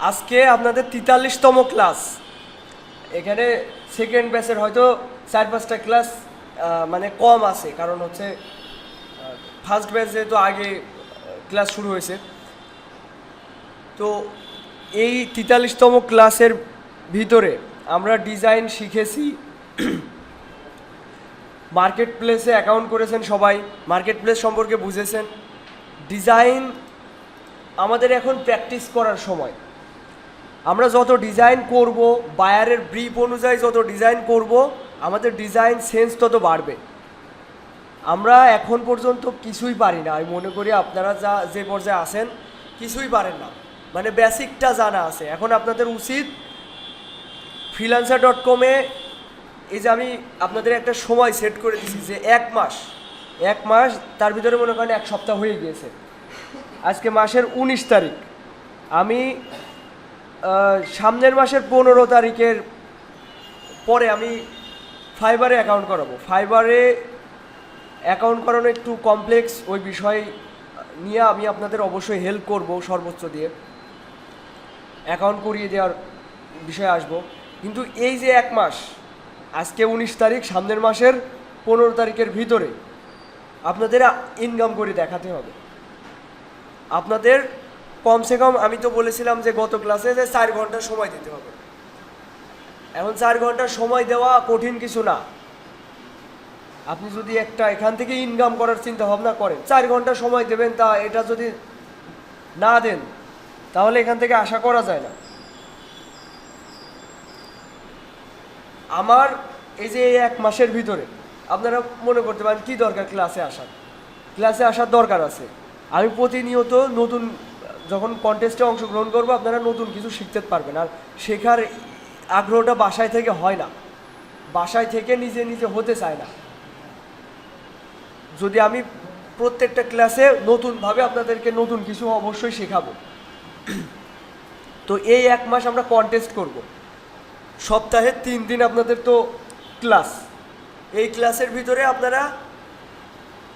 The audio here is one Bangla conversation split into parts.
আজকে আপনাদের 43তম ক্লাস। এখানে সেকেন্ড ব্যাচের হয়তো 4-5টা ক্লাস মানে কম আছে, কারণ হচ্ছে ফার্স্ট ব্যাচ যেহেতু আগে ক্লাস শুরু হয়েছে। তো এই 43তম ক্লাসের ভিতরে আমরা ডিজাইন শিখেছি। মার্কেট প্লেসে অ্যাকাউন্ট করেছেন সবাই, মার্কেট প্লেস সম্পর্কে বুঝেছেন। ডিজাইন আমাদের এখন প্র্যাকটিস করার সময়। আমরা যত ডিজাইন করব, বায়ারের ব্রিফ অনুযায়ী যত ডিজাইন করব, আমাদের ডিজাইন সেন্স তত বাড়বে। আমরা এখন পর্যন্ত কিছুই পারি না, আমি মনে করি আপনারা যে পর্যায়ে আছেন কিছুই পারেন না, মানে বেসিকটা জানা আছে। এখন আপনাদের উচিত freelancer.com-এ এই যে আমি আপনাদের একটা সময় সেট করে দিচ্ছি যে এক মাস তার ভিতরে মনে করেন এক সপ্তাহ হয়ে গিয়েছে। আজকে মাসের 19 তারিখ। আমি সামনের মাসের 15 তারিখের পরে আমি ফাইবারে অ্যাকাউন্ট করাবো। ফাইবারে অ্যাকাউন্ট করানো একটু কমপ্লেক্স, ওই বিষয় নিয়ে আমি আপনাদের অবশ্যই হেল্প করব, সর্বোচ্চ দিয়ে অ্যাকাউন্ট করিয়ে দেওয়ার বিষয়ে আসবো। কিন্তু এই যে এক মাস, আজকে 19 তারিখ, সামনের মাসের 15 তারিখের ভিতরে আপনাদের ইনকাম করে দেখাতে হবে। আপনাদের কমসে কম, আমি তো বলেছিলাম যে গত ক্লাসে যে 4 ঘন্টা সময় দিতে হবে। এখন 4 ঘন্টা সময় দেওয়া কঠিন কিছু না। আপনি যদি একটা এখান থেকে ইনকাম করার চিন্তা ভাবনা করেন, 4 ঘন্টা সময় দেবেন, তা এটা যদি না দেন তাহলে এখান থেকে আশা করা যায় না। আমার এই যে এক মাসের ভিতরে আপনারা মনে করতে পারেন কি দরকার ক্লাসে আসার দরকার আছে। আমি প্রতিনিয়ত নতুন, যখন কন্টেস্টে অংশগ্রহণ করব, আপনারা নতুন কিছু শিখতে পারবেন। আর শেখার আগ্রহটা বাসায় থেকে হয় না, বাসায় থেকে নিজে নিজে হতে চায় না। যদি আমি প্রত্যেকটা ক্লাসে নতুনভাবে আপনাদেরকে নতুন কিছু অবশ্যই শেখাবো। তো এই এক মাস আমরা কন্টেস্ট করব। সপ্তাহে 3 দিন আপনাদের তো ক্লাস। এই ক্লাসের ভিতরে আপনারা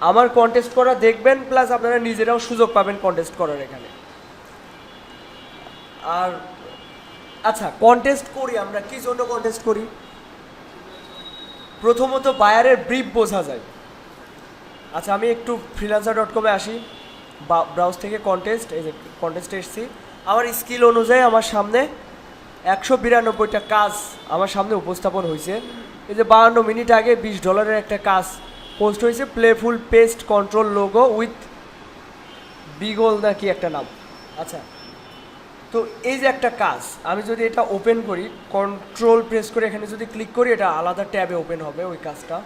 আমার কন্টেস্ট করা দেখবেন, প্লাস আপনারা নিজেরাও সুযোগ পাবেন কন্টেস্ট করার এখানে। আর আচ্ছা, কন্টেস্ট করি আমরা, কি জন্য কন্টেস্ট করি? প্রথমত বায়ারের ব্রিফ বোঝা যায়। আচ্ছা, আমি একটু freelancer.com-এ আসি, ব্রাউজ থেকে কন্টেস্ট, এই যে কন্টেস্টে এসেছি। আমার স্কিল অনুযায়ী আমার সামনে 192টা কাজ আমার সামনে উপস্থাপন হয়েছে। এই যে 52 মিনিট আগে $20 একটা কাজ পোস্ট হয়েছে, playful pest control logo with beagle নাকি একটা নাম। আচ্ছা, তো এই যে একটা কাজ, আমি যদি এটা ওপেন করি, কন্ট্রোল প্রেস করে এখানে যদি ক্লিক করি, এটা আলাদা ট্যাবে ওপেন হবে ওই কাজটা।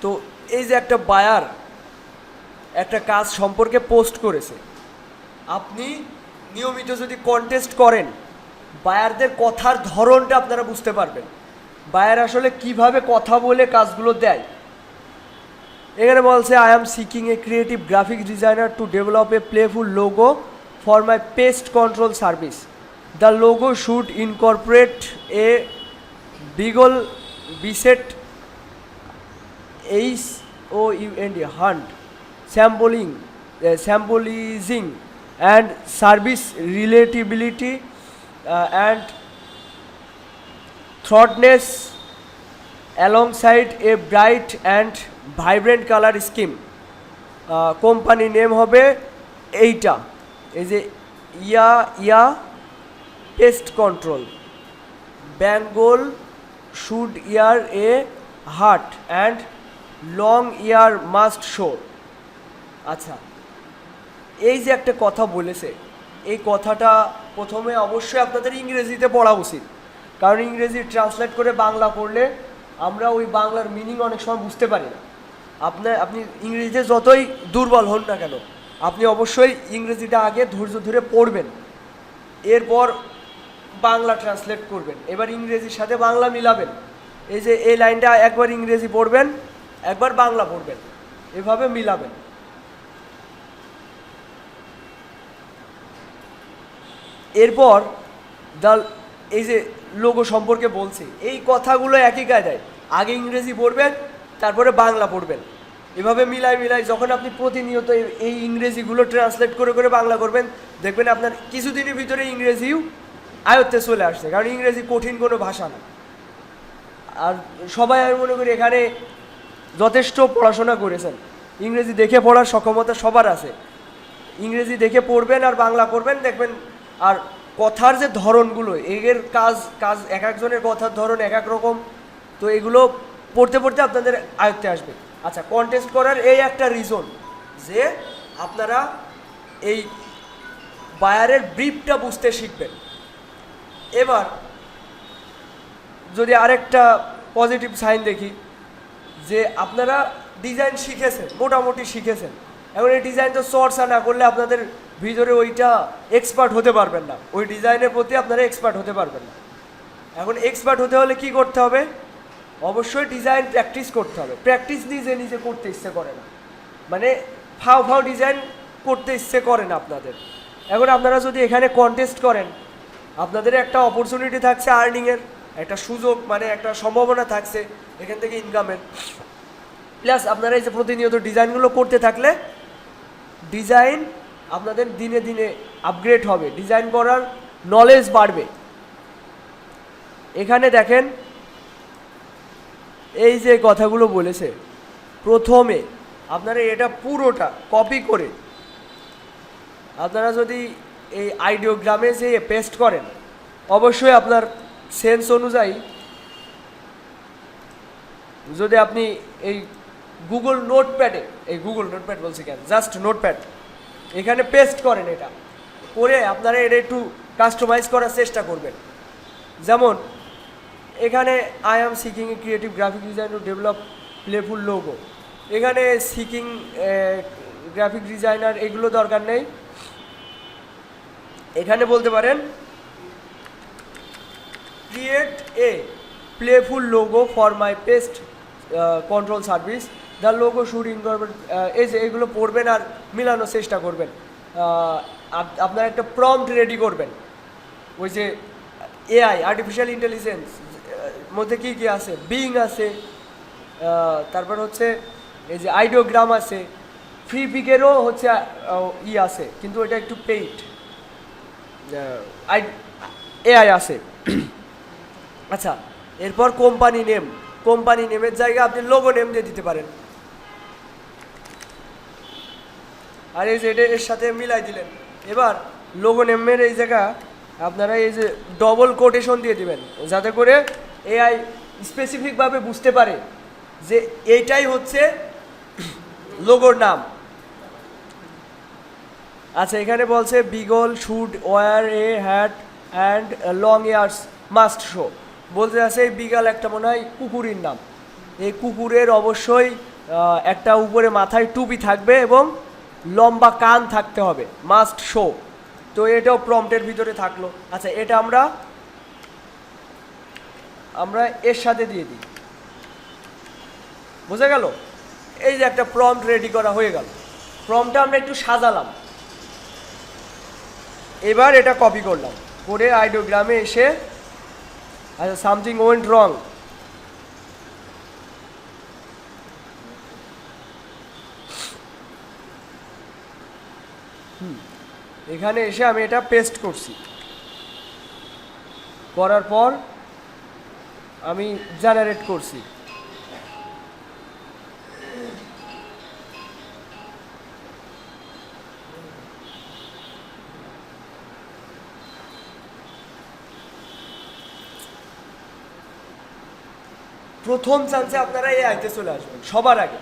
তো এই যে একটা বায়ার একটা কাজ সম্পর্কে পোস্ট করেছে, আপনি নিয়মিত যদি কন্টেস্ট করেন, বায়ারদের কথার ধরনটা আপনারা বুঝতে পারবেন, বায়ার আসলে কিভাবে কথা বলে কাজগুলো দেয়। এখানে বলছে, I am seeking a creative graphic designer to develop a playful logo for my pest control service. The logo should incorporate a beagle basset HOUND hunt symbolizing and service relatability and thoughtness alongside a bright and vibrant color scheme. Company name হবে এইটা, এই যে yeah pest control. Bengal should year a heart and long year must show. আচ্ছা, এই যে একটা কথা বলেছে, এই কথাটা প্রথমে অবশ্যই আপনাদের ইংরেজিতে পড়া উচিত, কারণ ইংরেজি ট্রান্সলেট করে বাংলা পড়লে আমরা ওই বাংলার মিনিং অনেক সময় বুঝতে পারি না। আপনি ইংরেজিতে যতই দুর্বল হন না কেন, আপনি অবশ্যই ইংরেজিটা আগে ধৈর্য ধরে পড়বেন, এরপর বাংলা ট্রান্সলেট করবেন, এবার ইংরেজির সাথে বাংলা মিলাবেন। এই যে এই লাইনটা একবার ইংরেজি পড়বেন, একবার বাংলা পড়বেন, এভাবে মিলাবেন। এরপর এই যে লোগো সম্পর্কে বলছি, এই কথাগুলো একই কায়দায় আগে ইংরেজি পড়বেন, তারপরে বাংলা পড়বেন। এভাবে মিলাই মিলাই যখন আপনি প্রতিনিয়ত এই ইংরেজিগুলো ট্রান্সলেট করে করে বাংলা করবেন, দেখবেন আপনার কিছুদিনের ভিতরে ইংরেজিও আয়ত্তে চলে আসছে, কারণ ইংরেজি কঠিন কোনো ভাষা না। আর সবাই আমি মনে করি এখানে যথেষ্ট পড়াশোনা করেছেন, ইংরেজি দেখে পড়ার সক্ষমতা সবার আছে। ইংরেজি দেখে পড়বেন আর বাংলা করবেন, দেখবেন। আর কথার যে ধরনগুলো, এর কাজ কাজ এক একজনের কথার ধরন এক এক রকম, তো এগুলো পড়তে পড়তে আপনাদের আয়ত্তে আসবে। আচ্ছা, কন্টেস্ট করার এই একটা রিজন যে আপনারা এই বায়ারের ব্রিফটা বুঝতে শিখবেন। এবার যদি আরেকটা পজিটিভ সাইন দেখি, যে আপনারা ডিজাইন শিখেছেন, মোটামুটি শিখেছেন। এখন এই ডিজাইন তো চর্চা না করলে আপনাদের ভিতরে ওইটা এক্সপার্ট হতে পারবেন না, ওই ডিজাইনের প্রতি আপনারা এক্সপার্ট হতে পারবেন না। এখন এক্সপার্ট হতে হলে কি করতে হবে? অবশ্যই ডিজাইন প্র্যাকটিস করতে হবে। প্র্যাকটিস নিজে নিজে করতে ইচ্ছে করে না, মানে ফাও ফাও ডিজাইন করতে ইচ্ছে করে না আপনাদের। এখন আপনারা যদি এখানে কন্টেস্ট করেন, আপনাদের একটা অপরচুনিটি থাকছে আর্নিংয়ের, একটা সুযোগ, মানে একটা সম্ভাবনা থাকছে এখান থেকে ইনকামের। প্লাস আপনারা এই যে প্রতিনিয়ত ডিজাইনগুলো করতে থাকলে ডিজাইন আপনাদের দিনে দিনে আপগ্রেড হবে, ডিজাইন করার নলেজ বাড়বে। এখানে দেখেন এই যে কথাগুলো বলেছে, প্রথমে আপনারা এটা পুরোটা কপি করে আপনারা যদি এই আইডিওগ্রামে যে পেস্ট করেন, অবশ্যই আপনার সেন্স অনুযায়ী যদি আপনি এই গুগল নোটপ্যাডে, এই গুগল নোটপ্যাড বলছি কেন, জাস্ট নোটপ্যাড, এখানে পেস্ট করেন, এটা করে আপনারা এটা একটু কাস্টমাইজ করার চেষ্টা করবেন। যেমন এখানে I am seeking a creative graphic design to develop playful logo, এখানে সিকিং গ্রাফিক ডিজাইনার এগুলো দরকার নেই। এখানে বলতে পারেন create a playful logo for my pest control service, the logo should incorporate, এই যে এগুলো পড়বেন আর মিলানোর চেষ্টা করবেন। আপনার একটা প্রম্পট রেডি করবেন, ওই যে এআই আর্টিফিশিয়াল ইন্টেলিজেন্স মধ্যে কী কী আছে, বিং আছে, তারপর হচ্ছে এই যে আইডিওগ্রাম আছে, ফ্রি পিকেরও হচ্ছে আছে, কিন্তু এটা একটু পেইড, এআই আছে। আচ্ছা, এরপর কোম্পানি নেম, কোম্পানি নেমের জায়গায় আপনি লোগো নেম দিয়ে দিতে পারেন। আর এই যে এটা এর সাথে মিলাই দিলেন। এবার লোগো নেমের এই জায়গা আপনারা এই যে ডবল কোটেশন দিয়ে দিবেন, যাতে করে এআই স্পেসিফিকভাবে বুঝতে পারে যে এইটাই হচ্ছে লোগোর নাম। আচ্ছা, এখানে বলছে beagle should wear a hat and long ears must show, বলতে আছে এই বিগল একটা মনে হয় কুকুরের নাম, এই কুকুরের অবশ্যই একটা উপরে মাথায় টুপি থাকবে এবং লম্বা কান থাকতে হবে, মাস্ট শো। তো এটাও প্রম্পটের ভিতরে থাকলো। আচ্ছা, এটা আমরা এর সাথে দিয়ে দিই, বোঝা গেল? এই যে একটা প্রম্পট রেডি করা হয়ে গেল, প্রম্পটটা আমরা একটু সাজালাম। এবার এটা কপি করলাম, করে আইডিওগ্রামে এসে, আচ্ছা সামথিং ওয়েন্ট রং, এখানে এসে আমি এটা পেস্ট করছি, করার পর আমি জেনারেট করছি। প্রথম চান্সে আপনারা এআইতে চলে আসবেন সবার আগে।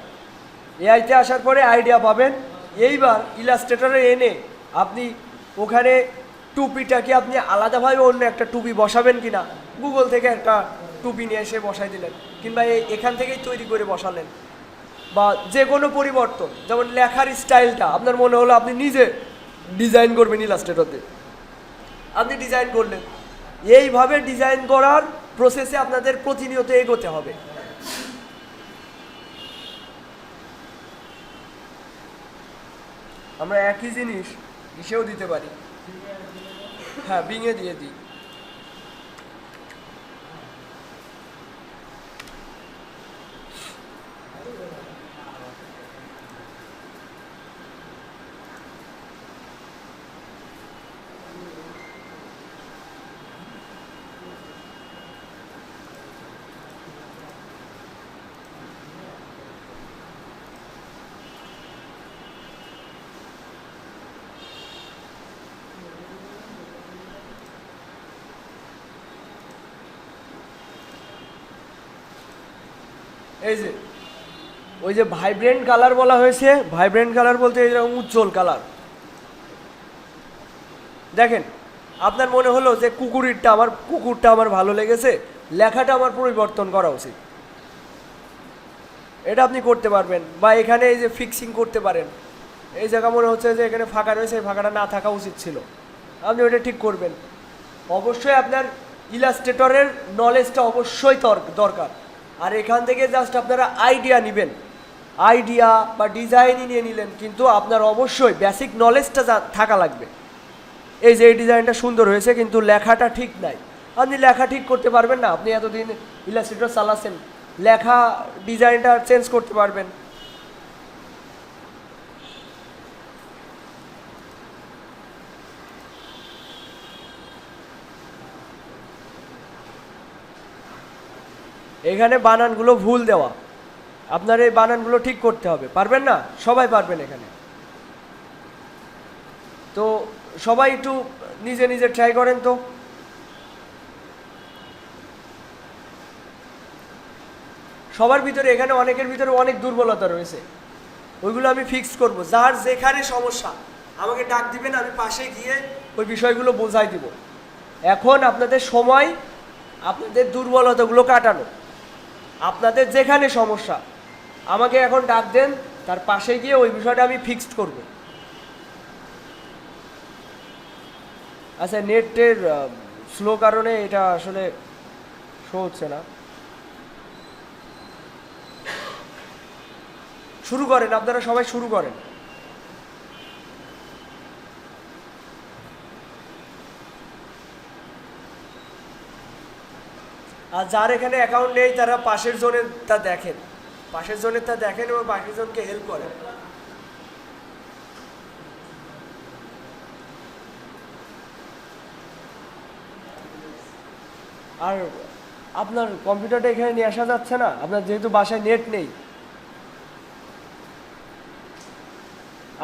এআইতে আসার পরে আইডিয়া পাবেন। এইবার ইলাস্ট্রেটরে এনে আপনি ওখানে টুপিটাকে আপনি আলাদাভাবে অন্য একটা টুপি বসাবেন কিনা, গুগল থেকে একটা টুপি নিয়ে এসে বসাই দিলেন, কিংবা এখান থেকেই তৈরি করে বসালেন, বা যে কোনো পরিবর্তন, যেমন লেখার স্টাইলটা আপনার মনে হলো আপনি নিজে ডিজাইন করবেন ইলাস্ট্রেটরতে, আপনি ডিজাইন করলেন। এইভাবে ডিজাইন করার প্রসেসে আপনাদের প্রতিনিয়ত এগোতে হবে। আমরা একই জিনিস ইসেও দিতে পারি, হ্যাঁ বিঙে দিয়ে দিই। এই যে ওই যে ভাইব্রেন্ট কালার বলা হয়েছে, ভাইব্রেন্ট কালার বলতে এরকম উজ্জ্বল কালার। দেখেন আপনার মনে হলো যে কুকুরটা আমার ভালো লেগেছে, লেখাটা আমার পরিবর্তন করা উচিত, এটা আপনি করতে পারবেন। বা এখানে এই যে ফিক্সিং করতে পারেন, এই জায়গা মনে হচ্ছে যে এখানে ফাঁকা রয়েছে, এই ফাঁকাটা না থাকা উচিত ছিল, আপনি ওটা ঠিক করবেন। অবশ্যই আপনার ইলাস্ট্রেটরের নলেজটা অবশ্যই দরকার। আর এখান থেকে জাস্ট আপনারা আইডিয়া নেবেন, আইডিয়া বা ডিজাইনই নিয়ে নিলেন, কিন্তু আপনার অবশ্যই বেসিক নলেজটা থাকা লাগবে। এই যে এই ডিজাইনটা সুন্দর হয়েছে কিন্তু লেখাটা ঠিক নাই, আপনি লেখা ঠিক করতে পারবেন না। আপনি এতদিন ইলাস্ট্রেটর চালাচ্ছেন, লেখা ডিজাইনটা চেঞ্জ করতে পারবেন। এখানে বানানগুলো ভুল দেওয়া, আপনার এই বানানগুলো ঠিক করতে হবে। পারবেন না? সবাই পারবেন এখানে। তো সবাই একটু নিজে নিজে ট্রাই করেন। তো সবার ভিতরে, এখানে অনেকের ভিতরে অনেক দুর্বলতা রয়েছে, ওইগুলো আমি ফিক্স করব। যার যেখানে সমস্যা আমাকে ডাক দিবেন, আমি পাশে গিয়ে ওই বিষয়গুলো বোঝাই দিব। এখন আপনাদের সময় আপনাদের দুর্বলতাগুলো কাটানো। আপনাদের যেখানে সমস্যা আমাকে এখন ডাক দেন, তার পাশে গিয়ে ওই বিষয়টা আমি ফিক্সড করব। আচ্ছা, নেটের স্লো কারণে এটা আসলে শো হচ্ছে না। শুরু করেন, আপনারা সবাই শুরু করেন। আর যার এখানে অ্যাকাউন্ট নেই তারা পাশের জনের তা দেখেন, পাশের জনের তা দেখেন এবং পাশের জনকে হেল্প করেন। আর আপনার কম্পিউটারটা এখানে নিয়ে আসা যাচ্ছে না, আপনার যেহেতু বাসায় নেট নেই।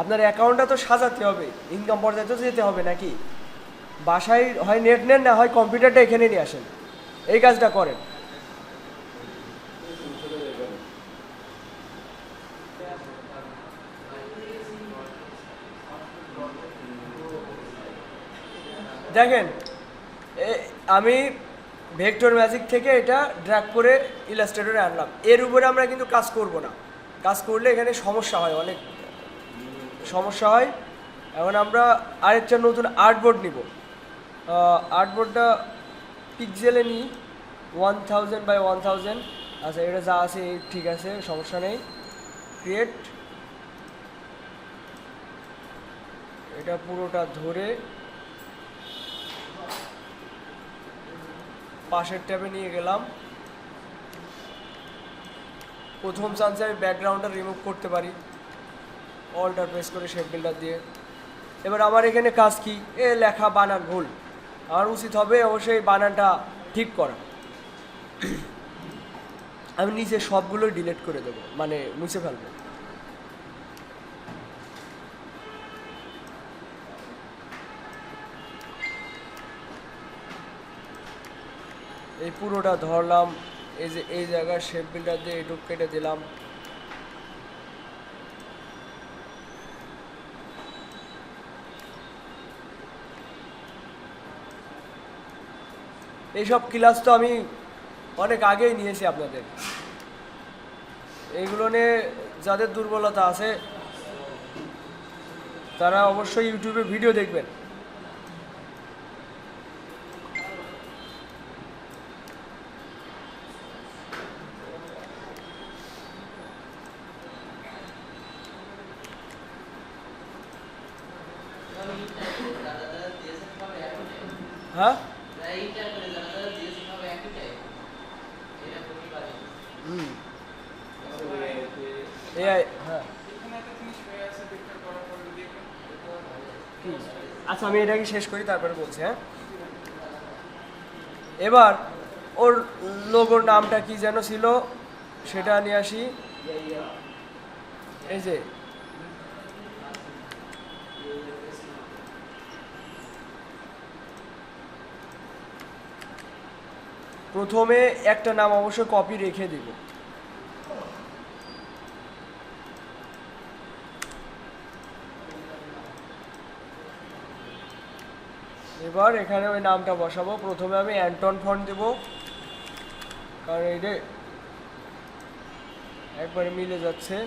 আপনার অ্যাকাউন্টটা তো সাজাতে হবে, ইনকাম পর্যায়ে তো যেতে হবে নাকি? বাসায় হয় নেট নেন, না হয় কম্পিউটারটা এখানে নিয়ে আসেন, এই কাজটা করেন। দেখেন আমি ভেক্টর ম্যাজিক থেকে এটা ড্র্যাগ করে ইলাস্ট্রেটরে আনলাম, এর উপরে আমরা কিন্তু কাজ করব না। কাজ করলে এখানে সমস্যা হয়, অনেক সমস্যা হয়। এখন আমরা আরেকটা নতুন আর্টবোর্ড নিব। আর্টবোর্ডটা পিক্সেলে নিই 1000 × 1000। আচ্ছা, এটা যা আছে ঠিক আছে, সমস্যা নেই। ক্রিয়েট, এটা পুরোটা ধরে পাশের ট্যাবে নিয়ে গেলাম। প্রথম চান্সে আমি ব্যাকগ্রাউন্ডটা রিমুভ করতে পারি, অল্টার প্রেস করে শেপ বিল্ডার দিয়ে। এবার আমার এখানে কাজ কি, লেখা বানান ভুল, আমার উচিত হবে অবশ্যই বানানটা ঠিক করা। আমি নিচে সবগুলোই ডিলিট করে দেবো, মানে মুছে ফেলবো। এই পুরোটা ধরলাম, এই যে এই জায়গায় শেপ বিল্ডার দিয়ে এটুক কেটে দিলাম। এইসব ক্লাস তো আমি অনেক আগেই নিয়েছি আপনাদের। এইগুলো নিয়ে যাদের দুর্বলতা আছে তারা অবশ্যই ইউটিউবে ভিডিও দেখবেন। হ্যাঁ, এআই, হ্যাঁ। আচ্ছা, আমি এটাকে শেষ করি তারপরে বলছি। হ্যাঁ, এবার ওর লোগোর নামটা কি যেন ছিল সেটা নিয়ে আসি। এই যে প্রথমে একটা নাম অবশ্যই কপি রেখে দিব, এবার এখানে ওই নামটা বসাবো। প্রথমে আমি অ্যান্টন ফন্ট দেব, কারণ এই যে একবারে মিলে যাচ্ছে।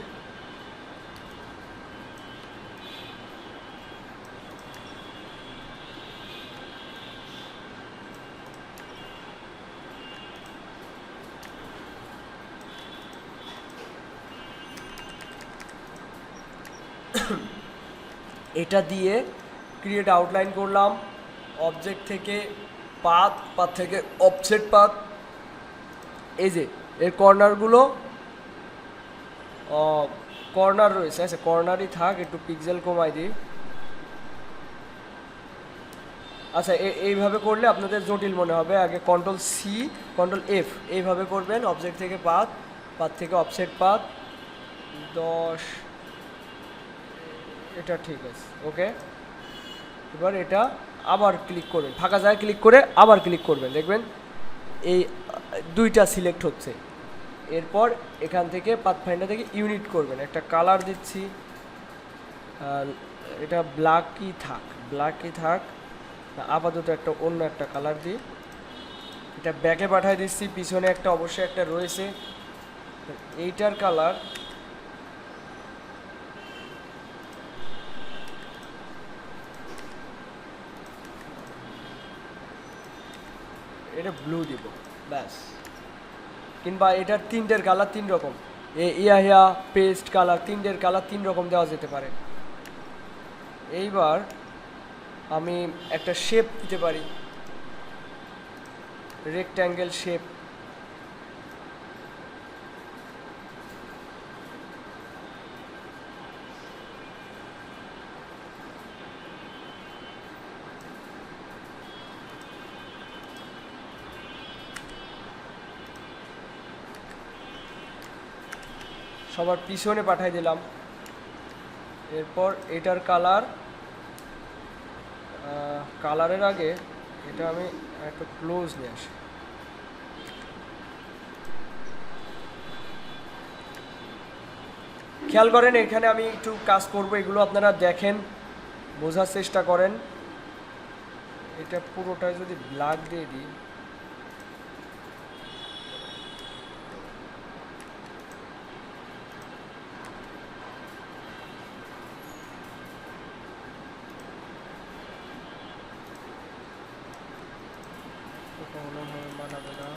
এটা দিয়ে ক্রিয়েট আউটলাইন করলাম, অবজেক্ট থেকে পাথ, পাথ থেকে অফসেট পাথ। এই যে এর কর্নারগুলো কর্নার রয়েছে, আচ্ছা কর্নারই থাক, একটু পিক্সেল কমাই দিই। আচ্ছা এইভাবে করলে আপনাদের জটিল মনে হবে, আগে কন্ট্রোল সি কন্ট্রোল এফ এইভাবে করবেন। অবজেক্ট থেকে পাথ, পাথ থেকে অফসেট পাথ 10, এটা ঠিক আছে, ওকে। এবার এটা আবার ক্লিক করবেন, ফাঁকা জায়গায় ক্লিক করে আবার ক্লিক করবেন, দেখবেন এই দুইটা সিলেক্ট হচ্ছে। এরপর এখান থেকে পাথফাইন্ডার থেকে ইউনিট করবেন, একটা কালার দিচ্ছি, এটা ব্ল্যাকই থাক, ব্ল্যাকই থাক, আপাতত একটা অন্য একটা কালার দিই। এটা ব্যাকে পাঠিয়ে দিচ্ছি, পিছনে একটা অবশ্যই একটা রয়েছে, এইটার কালার এটা ব্লু দিব, ব্যাস। কিংবা এটার তিনটের কালার তিন রকম, ইয়া পেস্ট কালার, তিনটের কালার তিন রকম দেওয়া যেতে পারে। এইবার আমি একটা শেপ দিতে পারি, রেক্ট্যাঙ্গেল শেপ। সবার পিছনে পাঠিয়ে দিলাম। এরপর এটার কালার, কালারের আগে এটা আমি একটু ক্লোজ নিয়ে আসি। খেয়াল করেন এখানে আমি একটু কাজ করব, এগুলো আপনারা দেখেন, বোঝার চেষ্টা করেন। এটা পুরোটাই যদি ব্ল্যাক দিয়ে দিই, মানাবে না।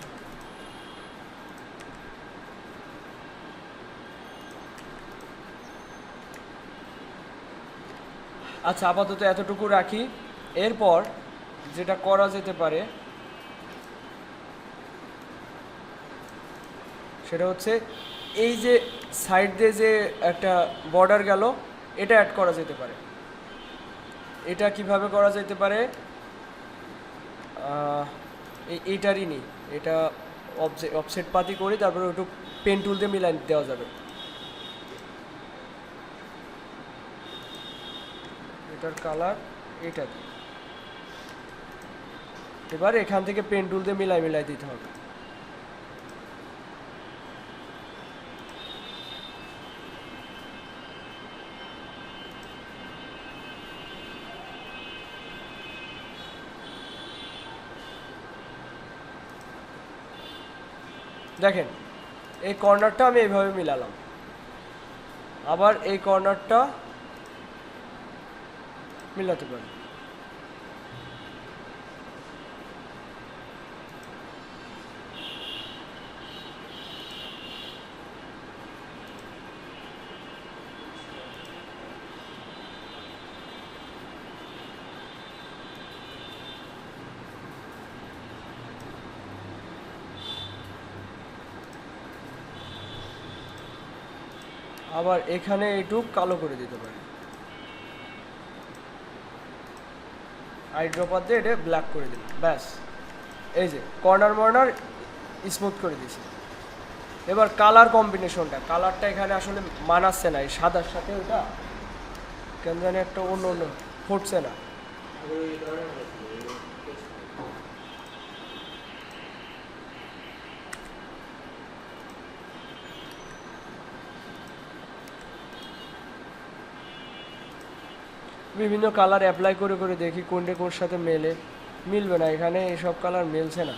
আচ্ছা আপাতত এতটুকু রাখি। এরপর যেটা করা যেতে পারে সেটা হচ্ছে এই যে সাইড দিয়ে যে একটা বর্ডার গেল, এটা অ্যাড করা যেতে পারে। এটা কিভাবে করা যেতে পারে, এইটারই নি, এটা অফসেট পাতি করি, তারপরে একটু পেন টুল দিয়ে মিলাই দেওয়া যাবে। এটার কালার এটা, এবার এখান থেকে পেন টুল দিয়ে মিলাই দিতে হবে। দেখেন এই কর্নারটা আমি এইভাবে মিলালাম, আবার এই কর্নারটা মিলাতে পারি। আবার এখানে একটু কালো করে দিতে পারি, আই ড্রপার দিয়ে এটা ব্ল্যাক করে দিলাম, ব্যাস। এই যে কর্নার মর্নার স্মুথ করে দিয়েছি। এবার কালার কম্বিনেশনটা, কালারটা এখানে আসলে মানাচ্ছে না, এই সাদার সাথে ওটা কেন জানি একটা অন্য অন্য ফুটছে না। বিভিন্ন কালার অ্যাপ্লাই করে করে দেখি কোনটা কোর সাথে মেলে। মিলবে না, এখানে এসব কালার মিলছে না।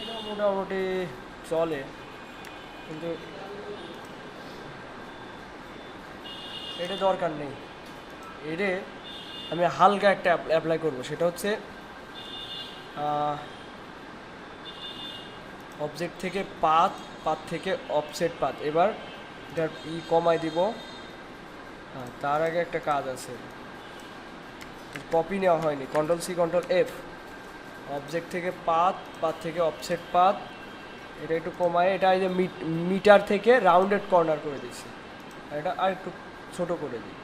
এটা মোটামুটি চলে, কিন্তু এটা দরকার নেই। এটা আমি হালকা একটা অ্যাপ্লাই করব, সেটা হচ্ছে অবজেক্ট থেকে পাত, পাত থেকে অফসেট পাত। এবার এটার কমাই দিব। তার আগে একটা কাজ আছে, কপি নেওয়া হয়নি। Control C control F, object থেকে পাত, পাত থেকে অফসেট পাত। এটা একটু কমায়, এটা এই যে মিটার থেকে রাউন্ডেড কর্নার করে দিচ্ছি। এটা আর একটু ছোট করে দিই।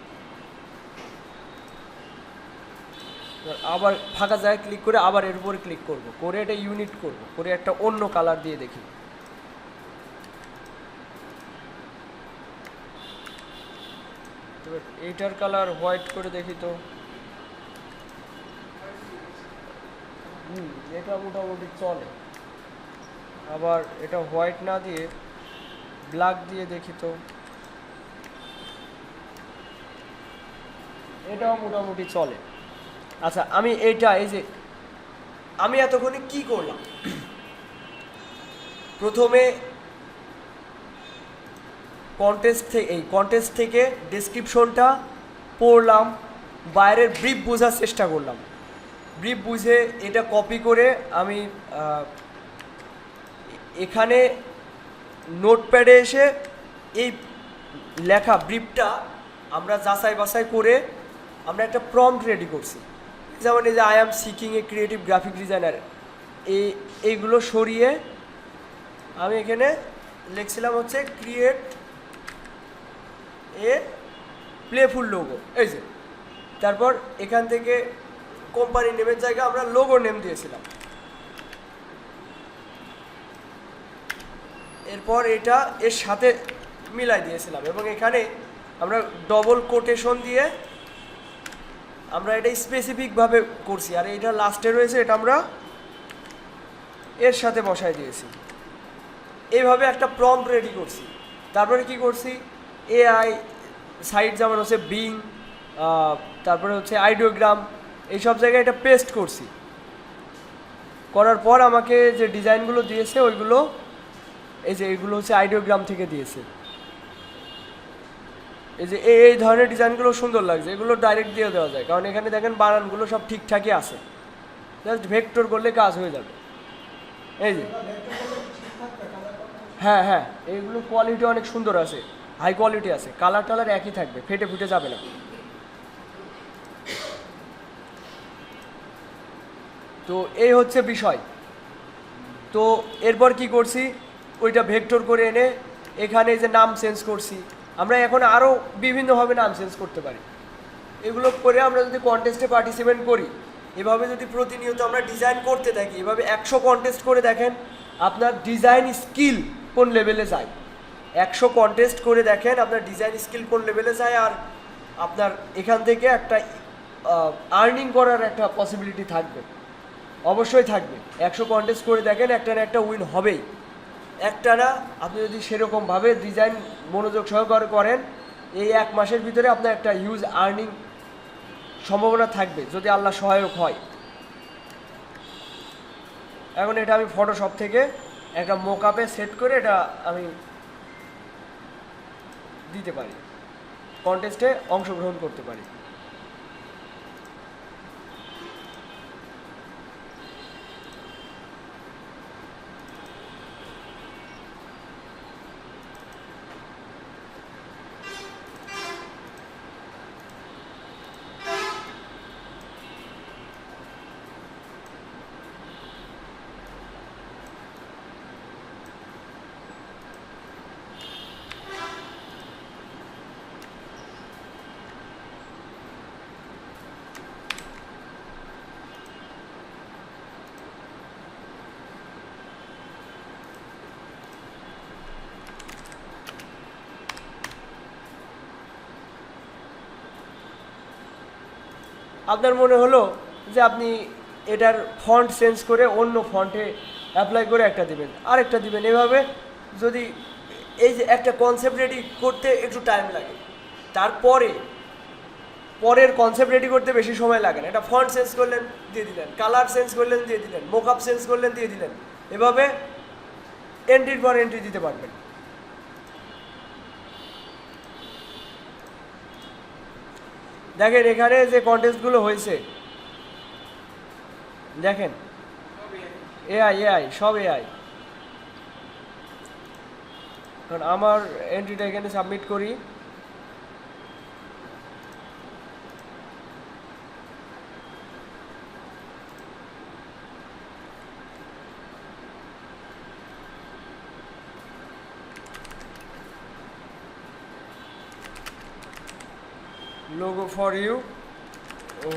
আবার ফাঁকা জায়গায় ক্লিক করে আবার এর উপরে ক্লিক করব, করে এটা ইউনিট করব, করে একটা অন্য কালার দিয়ে দেখি। এবার এইটার কালার হোয়াইট করে দেখি তো। এটা মোটামুটি চলে। আবার এটা হোয়াইট না দিয়ে ব্ল্যাক দিয়ে দেখি তো। এটাও মোটামুটি চলে। আচ্ছা, আমি এইটা এই যে আমি এতক্ষণে কি করলাম, প্রথমে কন্টেস্ট থেকে ডেসক্রিপশনটা পড়লাম, বাইরের ব্রিফ বোঝার চেষ্টা করলাম। ব্রিফ বুঝে এটা কপি করে আমি এখানে নোটপ্যাডে এসে এই লেখা ব্রিফটা আমরা যাচাই বাছাই করে আমরা একটা প্রম্পট রেডি করছি। যেমন এই যে I am seeking a creative graphic designer, এইগুলো সরিয়ে আমি এখানে লিখছিলাম হচ্ছে ক্রিয়েট এ প্লেফুল লোগো। এই যে তারপর এখান থেকে কোম্পানি নেমের জায়গায় আমরা লোগো নেম দিয়েছিলাম। এরপর এটা এর সাথে মিলাই দিয়েছিলাম, এবং এখানে আমরা ডবল কোটেশন দিয়ে আমরা এটা স্পেসিফিকভাবে করছি। আর এটা লাস্টে রয়েছে, এটা আমরা এর সাথে বসাই দিয়েছি। এইভাবে একটা প্রম্পট রেডি করছি। তারপরে কি করছি, এআই সাইট যেমন হচ্ছে বিং, তারপরে হচ্ছে আইডিওগ্রাম, এইসব জায়গায় এটা পেস্ট করছি। করার পর আমাকে যে ডিজাইনগুলো দিয়েছে ওইগুলো এই যে এইগুলো হচ্ছে আইডিওগ্রাম থেকে দিয়েছে। এই যে এই ধরনের ডিজাইনগুলো সুন্দর লাগছে, এগুলো ডাইরেক্ট দিয়ে দেওয়া যায়, কারণ এখানে দেখেন বানানগুলো সব ঠিকঠাকই আছে। জাস্ট ভেক্টর করলে কাজ হয়ে যাবে। এই যে হ্যাঁ হ্যাঁ, এইগুলো কোয়ালিটি অনেক সুন্দর আছে, হাই কোয়ালিটি আছে, কালার টালার একই থাকবে, ফেটে ফুটে যাবে না। তো এই হচ্ছে বিষয়। তো এরপর কি করছি, ওইটা ভেক্টর করে এনে এখানে যে নাম চেঞ্জ করছি। আমরা এখন আরও বিভিন্নভাবে নাম চেঞ্জ করতে পারি। এগুলো করে আমরা যদি কন্টেস্টে পার্টিসিপেট করি, এভাবে যদি প্রতিনিয়ত আমরা ডিজাইন করতে থাকি, এভাবে 100 কন্টেস্ট করে দেখেন আপনার ডিজাইন স্কিল কোন লেভেলে যায়। 100 কন্টেস্ট করে দেখেন আপনার ডিজাইন স্কিল কোন লেভেলে যায়, আর আপনার এখান থেকে একটা আর্নিং করার একটা পসিবিলিটি থাকবে, অবশ্যই থাকবে। 100 কন্টেস্ট করে দেখেন, একটা না একটা উইন হবেই। একটা না, আপনি যদি সেরকমভাবে ডিজাইন মনোযোগ সহকারে করেন, এই 1 মাসের ভিতরে আপনার একটা হিউজ আর্নিং সম্ভাবনা থাকবে, যদি আল্লাহ সহায়ক হয়। এখন এটা আমি ফটোশপ থেকে একটা মোকআপে সেট করে এটা আমি দিতে পারি, কন্টেস্টে অংশগ্রহণ করতে পারি। আপনার মনে হলো যে আপনি এটার ফন্ট চেঞ্জ করে অন্য ফন্টে অ্যাপ্লাই করে একটা দিবেন, আরেকটা দিবেন, এভাবে। যদি এই যে একটা কনসেপ্ট রেডি করতে একটু টাইম লাগে, তারপরে পরের কনসেপ্ট রেডি করতে বেশি সময় লাগে না। এটা ফন্ট চেঞ্জ করলেন, দিয়ে দিলেন, কালার চেঞ্জ করলেন, দিয়ে দিলেন, মোকআপ চেঞ্জ করলেন, দিয়ে দিলেন, এভাবে এন্ট্রির পর এন্ট্রি দিতে পারবেন। দেখেন এখানে যে কন্টেস্টগুলো হয়েছে, দেখেন এআই এআই সব এআই। কারণ আমার এন্ট্রিটা এখানে সাবমিট করি, logo for you,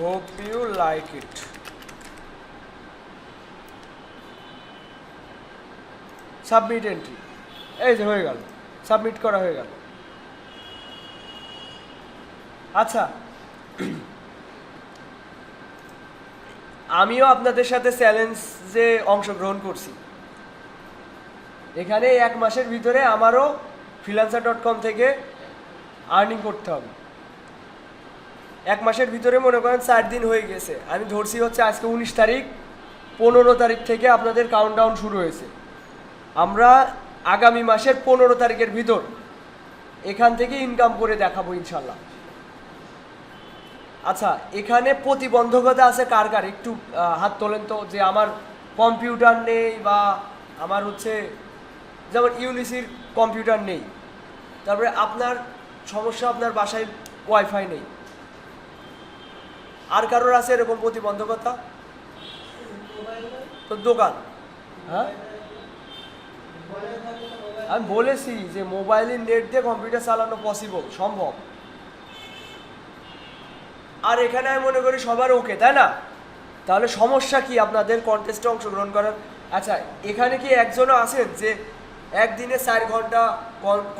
hope you like it। Submit entry, এই যে হয়ে গেল, সাবমিট করা হয়ে গেল। আচ্ছা, আমিও আপনাদের সাথে চ্যালেঞ্জে অংশগ্রহণ করছি। এখানে 1 মাসের ভিতরে আমারও freelancer.com থেকে আর্নিং করতে হবে। 1 মাসের ভিতরে মনে করেন 4 দিন হয়ে গেছে, আমি ধরছি হচ্ছে আজকে 19 তারিখ, 15 তারিখ থেকে আপনাদের কাউন্টডাউন শুরু হয়েছে। আমরা আগামী মাসের 15 তারিখের ভিতর এখান থেকে ইনকাম করে দেখাবো ইনশাল্লাহ। আচ্ছা, এখানে প্রতিবন্ধকতা আছে কার কার একটু হাত তোলেন তো, যে আমার কম্পিউটার নেই, বা আমার হচ্ছে যেমন ইউনিসির কম্পিউটার নেই, তারপরে আপনার সমস্যা আপনার বাসায় ওয়াইফাই নেই, আর কারোর আছে এরকম প্রতিবন্ধকতা? তো দোকান, হ্যাঁ আমি বলেছি যে মোবাইলের নেট দিয়ে কম্পিউটার চালানো পসিবল, সম্ভব। আর এখানে আমি মনে করি সবার ওকে, তাই না? তাহলে সমস্যা কি আপনাদের কন্টেস্টে অংশগ্রহণ করার? আচ্ছা, এখানে কি একজনও আছেন যে একদিনে 4 ঘন্টা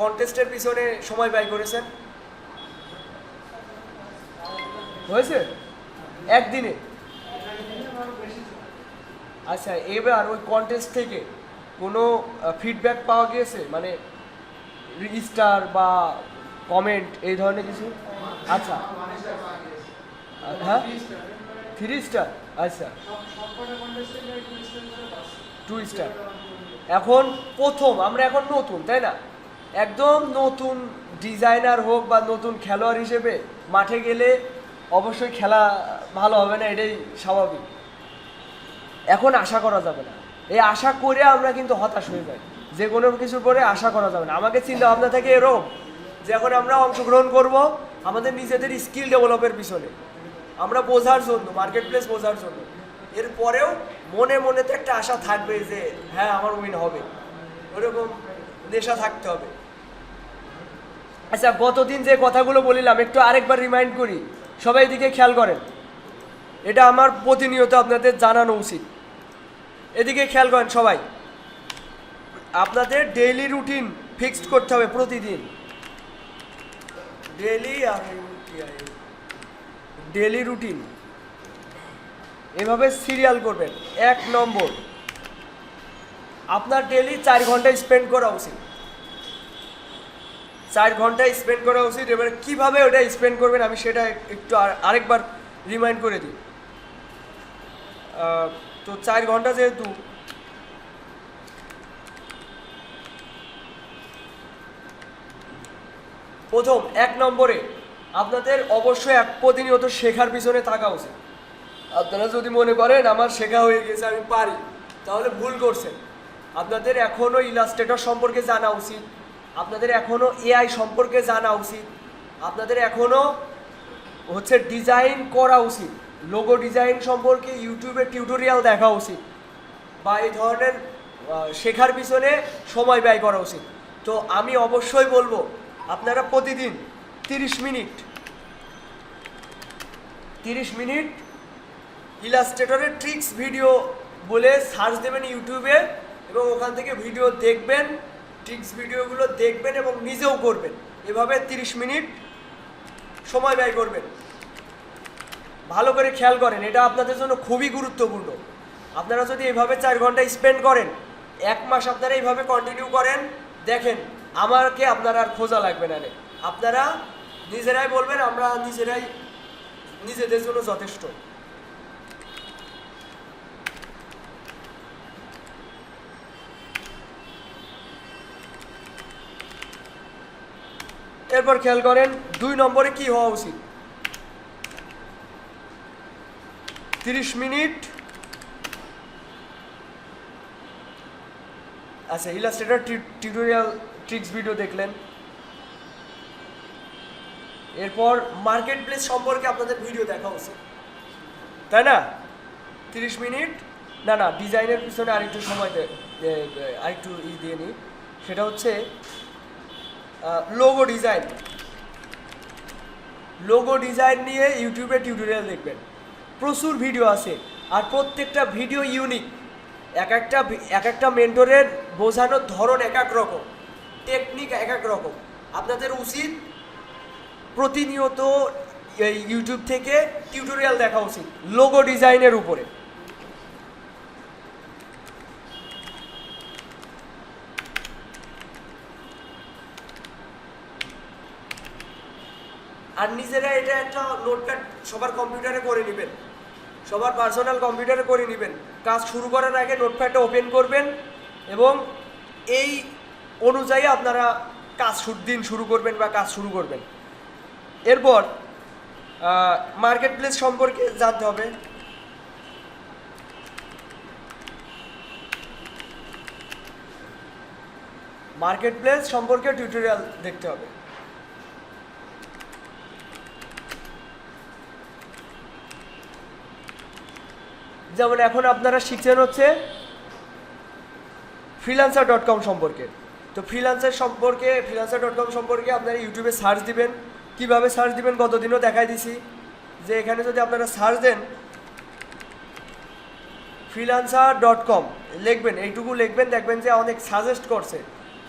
কন্টেস্টের পিছনে সময় ব্যয় করেছেন? হয়েছে একদিনে? আচ্ছা, এবার ওই কন্টেস্ট থেকে কোনো ফিডব্যাক পাওয়া গিয়েছে, মানে স্টার বা কমেন্ট এই ধরনের কিছু? আচ্ছা, হ্যাঁ 3 স্টার, আচ্ছা 2 স্টার। এখন প্রথম আমরা এখন নতুন, তাই না? একদম নতুন ডিজাইনার হোক বা নতুন খেলোয়াড় হিসেবে মাঠে গেলে অবশ্যই খেলা ভালো হবে না, এটাই স্বাভাবিক। এখন আশা করা যাবে না, এই আশা করে আমরা কিন্তু হতাশ হয়ে যাই, যে কোনো কিছুর পরে আশা করা যাবে না। আমাকে চিন্তা ভাবনা থাকে এরকম যে এখন আমরা অংশগ্রহণ করব আমাদের নিজেদের স্কিল ডেভেলপের পিছনে, আমরা বোঝার জন্য, মার্কেট প্লেস বোঝার জন্য। এরপরেও মনে মনে তো একটা আশা থাকবে যে হ্যাঁ আমার উইন হবে, ওরকম নেশা থাকতে হবে। আচ্ছা, গতদিন যে কথাগুলো বলিলাম একটু আরেকবার রিমাইন্ড করি, সবাই দিকে খেয়াল করেন, এটা আমার প্রতিনিয়ত আপনাদের জানানো উচিত। এদিকে খেয়াল করেন সবাই, আপনাদের ডেইলি রুটিন ফিক্সড করতে হবে প্রতিদিন, ডেইলি রুটিন এভাবে সিরিয়াল করবেন। 1 নম্বর, আপনার ডেইলি 4 ঘন্টা স্পেন্ড করা উচিত, 4 ঘন্টা স্পেন্ড করা উচিত। এবার কীভাবে ওটা স্পেন্ড করবেন আমি সেটা একটু আরেকবার রিমাইন্ড করে দিই। তো 4 ঘন্টা যেহেতু, প্রথম 1 নম্বরে আপনাদের অবশ্যই প্রতিনিয়ত শেখার পিছনে থাকা উচিত। আপনারা যদি মনে করেন আমার শেখা হয়ে গেছে আমি পারি, তাহলে ভুল করছেন। আপনাদের এখনও ইলাস্ট্রেটর সম্পর্কে জানা উচিত, আপনাদের এখনও এআই সম্পর্কে জানা উচিত, আপনাদের এখনও হচ্ছে ডিজাইন করা উচিত, লোগো ডিজাইন সম্পর্কে ইউটিউবে টিউটোরিয়াল দেখা উচিত, বা এই ধরনের শেখার পিছনে সময় ব্যয় করা উচিত। তো আমি অবশ্যই বলবো আপনারা প্রতিদিন 30 মিনিট ইলাস্ট্রেটরের ট্রিক্স ভিডিও বলে সার্চ দেবেন ইউটিউবে, এবং ওখান থেকে ভিডিও দেখবেন, ট্রিক্স ভিডিওগুলো দেখবেন এবং নিজেও করবেন। এভাবে 30 মিনিট সময় ব্যয় করবেন। ভালো করে খেয়াল করেন, এটা আপনাদের জন্য খুবই গুরুত্বপূর্ণ। আপনারা যদি এইভাবে 4 ঘন্টা স্পেন্ড করেন, 1 মাস আপনারা এইভাবে কন্টিনিউ করেন, দেখেন আমাকে আপনারা আর খোঁজা লাগবে না। আপনারা নিজেরাই বলবেন আমরা নিজেদের জন্য যথেষ্ট। এরপর খেয়াল করেন 2 নম্বরে কি হওয়া উচিত। 30 মিনিট, আচ্ছা ইলাস্ট্রেটর টিউটোরিয়াল ট্রিক্স ভিডিও দেখলেন। এরপর মার্কেট প্লেস সম্পর্কে আপনাদের ভিডিও দেখা উচিত, তাই না? 30 মিনিট, না ডিজাইনের পিছনে আরেকটু সময় আরেকটু দিয়ে নিই, সেটা হচ্ছে লোগো ডিজাইন নিয়ে ইউটিউবে টিউটোরিয়াল দেখবেন, প্রচুর ভিডিও আছে, আর প্রত্যেকটা ভিডিও ইউনিক। এক একটা মেন্টরের বোঝানোর ধরন এক এক রকম, টেকনিক এক এক রকম। আপনাদের উচিত প্রতিনিয়ত এই ইউটিউব থেকে টিউটোরিয়াল দেখা উচিত লোগো ডিজাইনের উপরে। আর নিজেরা এটা একটা নোটপ্যাড সবার কম্পিউটারে করে নেবেন, সবার পার্সোনাল কম্পিউটারে করে নেবেন। কাজ শুরু করার আগে নোটপ্যাডটা ওপেন করবেন এবং এই অনুযায়ী আপনারা দিন শুরু করবেন বা কাজ শুরু করবেন। এরপর মার্কেট প্লেস সম্পর্কে জানতে হবে। মার্কেট প্লেস সম্পর্কে টিউটোরিয়াল দেখতে হবে। যেমন এখন আপনারা শিখছেন হচ্ছে freelancer.com সম্পর্কে। তো freelancer.com সম্পর্কে আপনারা ইউটিউবে সার্চ দিবেন। কিভাবে সার্চ দিবেন গতদিনও দেখাই দিছি, যে এখানে যদি আপনারা সার্চ দেন freelancer.com লিখবেন, এইটুকু লিখবেন, দেখবেন যে অনেক সাজেস্ট করছে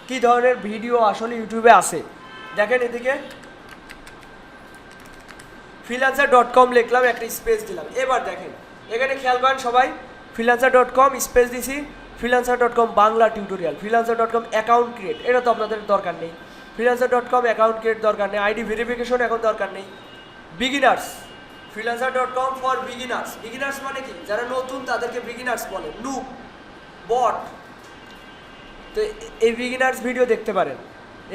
কি ধরনের ভিডিও আসলে ইউটিউবে আছে। দেখেন এদিকে freelancer.com লিখলাম, একটা স্পেস দিলাম। এবার দেখেন এখানে খেয়াল করেন সবাই, freelancer.com স্পেস দিছি, freelancer.com Bangla tutorial, freelancer.com account create, এটা তো আপনাদের দরকার নেই। freelancer.com অ্যাকাউন্ট ক্রিয়েট দরকার নেই, আইডি ভেরিফিকেশন এখন দরকার নেই। বিগিনার্স, freelancer.com ফর বিগিনার্স মানে কি? যারা নতুন তাদেরকে বিগিনার্স বলে, নুব, বট। তো এই বিগিনার্স ভিডিও দেখতে পারেন।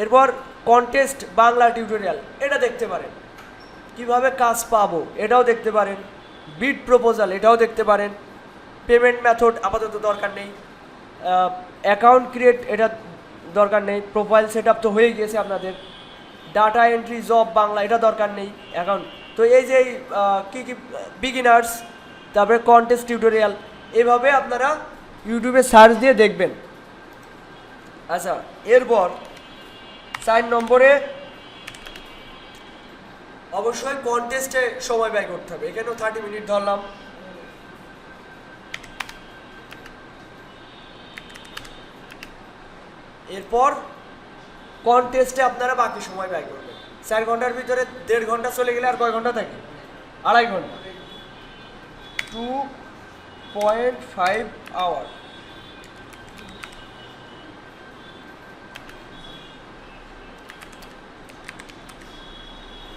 এরপর কন্টেস্ট বাংলা টিউটোরিয়াল, এটা দেখতে পারেন। কিভাবে কাজ পাবো এটাও দেখতে পারেন। বিড প্রপোজাল, এটাও দেখতে পারেন। পেমেন্ট মেথড আপাতত দরকার নেই। অ্যাকাউন্ট ক্রিয়েট, এটা দরকার নেই। প্রোফাইল সেট আপ তো হয়ে গিয়েছে আপনাদের। ডাটা এন্ট্রি জব বাংলা, এটা দরকার নেই অ্যাকাউন্ট। তো এই যে কী বিগিনার্স, তারপরে কন্টেস্ট টিউটোরিয়াল, এভাবে আপনারা ইউটিউবে সার্চ দিয়ে দেখবেন। আচ্ছা, এরপর 4 নম্বরে অবশ্যই কন্টেস্টে সময় ব্যয় করতে হবে। এখানেও 30 মিনিট ধরলাম। এরপর কন্টেস্টে আপনারা বাকি সময় ব্যয় করবেন। 4 ঘন্টার ভিতরে 1.5 ঘন্টা চলে গেলে আর কয় ঘন্টা থাকে? 2.5 ঘন্টা, 2.5 আওয়ার।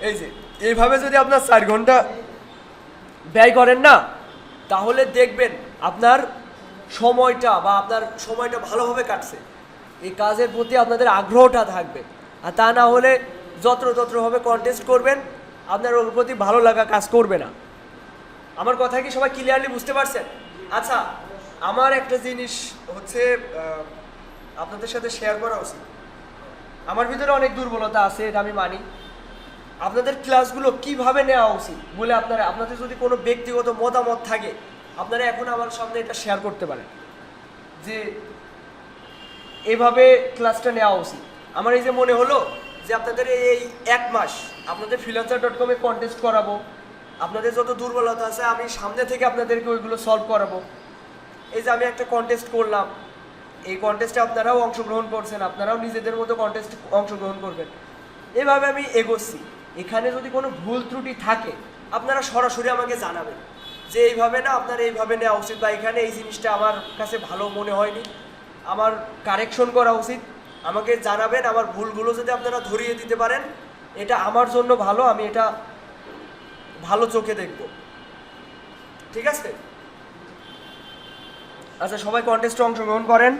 এই যে এইভাবে যদি আপনার 4 ঘন্টা ব্যয় করেন না, তাহলে দেখবেন আপনার সময়টা ভালোভাবে কাটছে। এই কাজের প্রতি আপনাদের আগ্রহটা থাকবে। আর তা না হলে যত্রভাবে কন্টেস্ট করবেন, আপনার ওর প্রতি ভালো লাগা কাজ করবে না। আমার কথা কি সবাই ক্লিয়ারলি বুঝতে পারছেন? আচ্ছা, আমার একটা জিনিস হচ্ছে আপনাদের সাথে শেয়ার করা উচিত। আমার ভিতরে অনেক দুর্বলতা আছে, এটা আমি মানি। আপনাদের ক্লাসগুলো কিভাবে নেওয়া উচিত বলে আপনাদের যদি কোনো ব্যক্তিগত মতামত থাকে, আপনারা এখন আমার সামনে এটা শেয়ার করতে পারেন যে এভাবে ক্লাসটা নেওয়া উচিত। আমার এই যে মনে হলো যে আপনাদের এই 1 মাস আপনাদের freelancer.com এ কন্টেস্ট করাবো। আপনাদের যত দুর্বলতা আছে আমি সামনে থেকে আপনাদেরকে ওইগুলো সলভ করাবো। এই যে আমি একটা কন্টেস্ট করলাম, এই কন্টেস্টে আপনারাও অংশগ্রহণ করছেন, আপনারাও নিজেদের মতো কন্টেস্টে অংশগ্রহণ করবেন। এভাবে আমি এগোচ্ছি। এখানে যদি কোনো ভুল ত্রুটি থাকে আপনারা সরাসরি আমাকে জানাবেন যে এইভাবে না, আপনার এইভাবে নেওয়া উচিত, বা এখানে এই জিনিসটা আমার কাছে ভালো মনে হয়নি, আমার কারেকশন করা উচিত। আমাকে জানাবেন, আমার ভুলগুলো যদি আপনারা ধরিয়ে দিতে পারেন, এটা আমার জন্য ভালো, আমি এটা ভালো চোখে দেখব। ঠিক আছে? আচ্ছা, সবাই কন্টেস্টে অংশগ্রহণ করেন।